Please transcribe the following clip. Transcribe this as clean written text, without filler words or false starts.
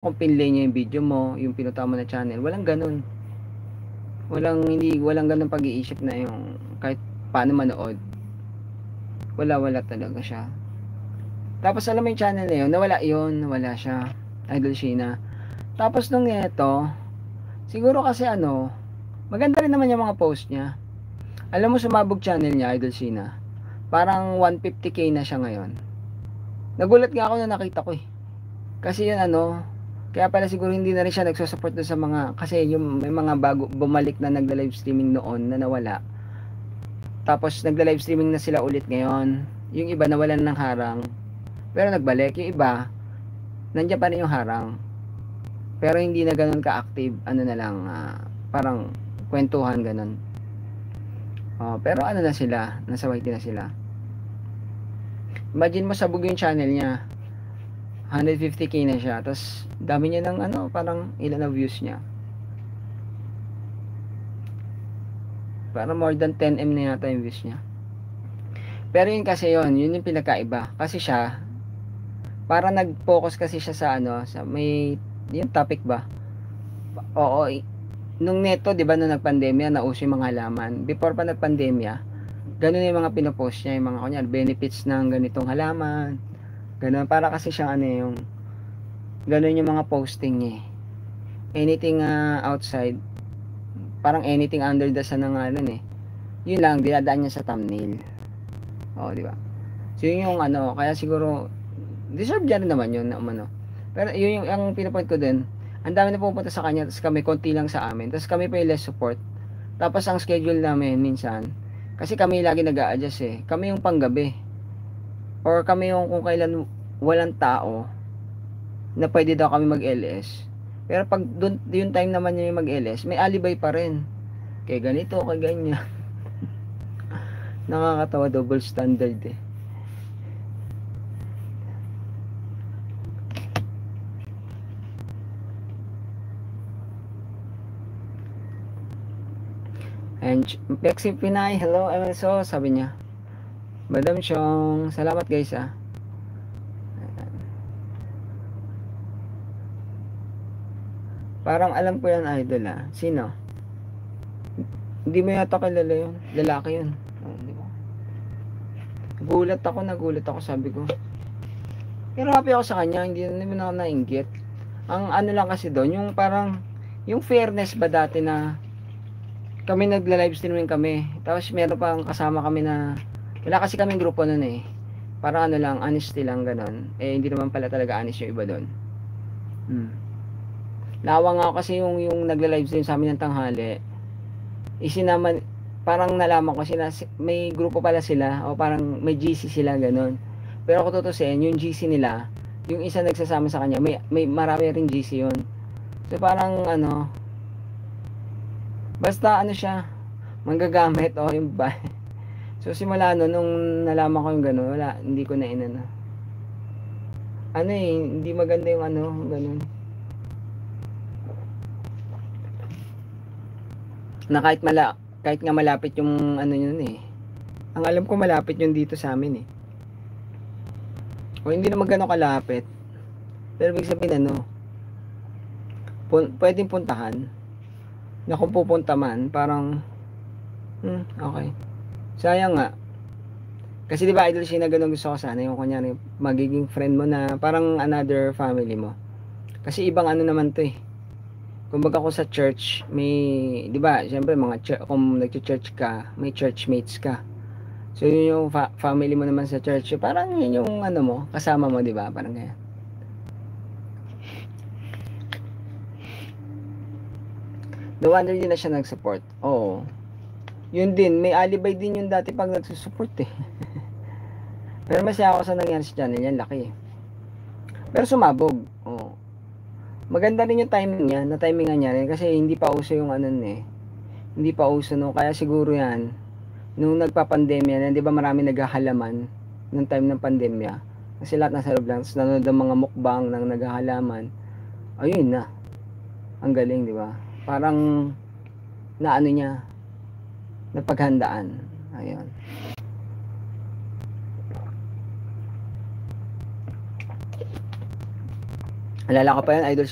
kung pinlay niya yung video mo, yung pinunta mo na channel, walang ganun. Walang ganun pag-iisip na yung kahit paano manood. Wala talaga siya. Tapos alam mo yung channel na yun, nawala siya. Idol Sheena. Tapos nung ito, siguro kasi maganda rin naman yung mga post niya. Alam mo, sumabog channel niya, Idol Sheena. Parang 150k na siya ngayon. Nagulat nga ako na nakita ko eh. Kasi yun kaya pala siguro hindi na rin siya nagsusupport sa mga, kasi yung may mga bago bumalik na nagla-live streaming noon na nawala. Tapos nagla-live streaming na sila ulit ngayon. Yung iba nawalan ng harang. Pero nagbalik. Yung iba, nandiyan pa rin yung harang. Pero hindi na ganun ka-active. Ano na lang, parang kwentuhan ganun. Pero na sila, nasa YT na sila. Imagine mo, sabog yung channel niya. 150k na siya. Tapos dami niya ng parang ilan na views niya. Parang more than 10M na yata yung views niya. Pero yun kasi yun yung pinagkaiba. Kasi siya, parang nag-focus kasi siya sa sa may, yung topic ba? Oo, nung neto, di ba, nung nagpandemya, nauso yung mga halaman. Before pa nagpandemya, ganun yung mga pinopost niya, yung mga kunyari, benefits ng ganitong halaman. Ganun, para kasi siyang yung, ganun yung mga posting niya. Anything outside, parang anything under the sun na nga yun lang, dinadaan niya sa thumbnail. Oo, di ba? So yun yung kaya siguro, deserve niya rin naman yun na Pero yun yung ang pinapoint ko din, ang dami na pupunta sa kanya, tapos kami konti lang sa amin, tapos kami pa yung less support. Tapos ang schedule namin minsan, kasi kami lagi nag-a-adjust kami yung panggabi, or kami yung kung kailan walang tao na pwede daw kami mag-LS. Pero pag dun, yung time naman niya yung mag-LS, may alibay pa rin, kaya ganito, kaya ganyan. Nakakatawa, double standard And Pexi Pinay, hello Emerso, sabi niya. Madam Chong, salamat guys Parang alam ko yan, idol Sino? Hindi mo yata kilala yun. Lalaki yun. Di ba? Nagulat ako, sabi ko. Pero happy ako sa kanya, hindi naman ako nainggit. Ang lang kasi doon, yung parang, yung fairness ba dati na kami nagla-live streaming kami. Tapos meron pang kasama kami na, wala kasi kaming grupo nun Parang lang, honesty lang ganon. Hindi naman pala talaga honest yung iba doon. Nawa nga kasi yung nagla-live stream sa amin ng tanghali. Isinaman, parang nalaman ko sila, may grupo pala sila, o parang may GC sila ganon. Pero ako tutusin, yung GC nila, yung isa nagsasama sa kanya, may marami ring GC yun. So parang basta siya, manggagamit o yung ba. So simula nung nalaman ko yung gano'n, wala, hindi ko na hindi maganda yung gano'n. Na kahit nga malapit yung yun Ang alam ko malapit yun dito sa amin O hindi naman gano'n kalapit. Pero ibig sabihin pwedeng puntahan. Na kung pupunta man, parang okay. Sayang nga. Kasi di ba idol siya na ganun gusto ko sana yung kunyari magiging friend mo na parang another family mo. Kasi ibang naman to Kumbaga kung sa church, may, di ba, syempre kung nag-church ka, may churchmates ka. So yun yung family mo naman sa church. Parang yun yung mo, kasama mo, di ba? Parang ganyan. No wonder din na siya nag-support. Oo. Yun din, may alibay din yung dati pag nagsusupport Pero masaya ako sa nangyari sa channel yan, laki Pero sumabog. Oo. Maganda rin yung timing niya, na timingan niya rin kasi hindi pa uso yung Hindi pa uso kaya siguro yan nung nagpa-pandemya na, 'di ba, marami naghahalaman nung time ng pandemya. Kasi lahat nasa loob lang, nanonood ng mga mukbang ng naghahalaman. Ayun na. Ang galing, 'di ba? Parang niya, napaghandaan. Ayun. Alala ko pa yun, Idol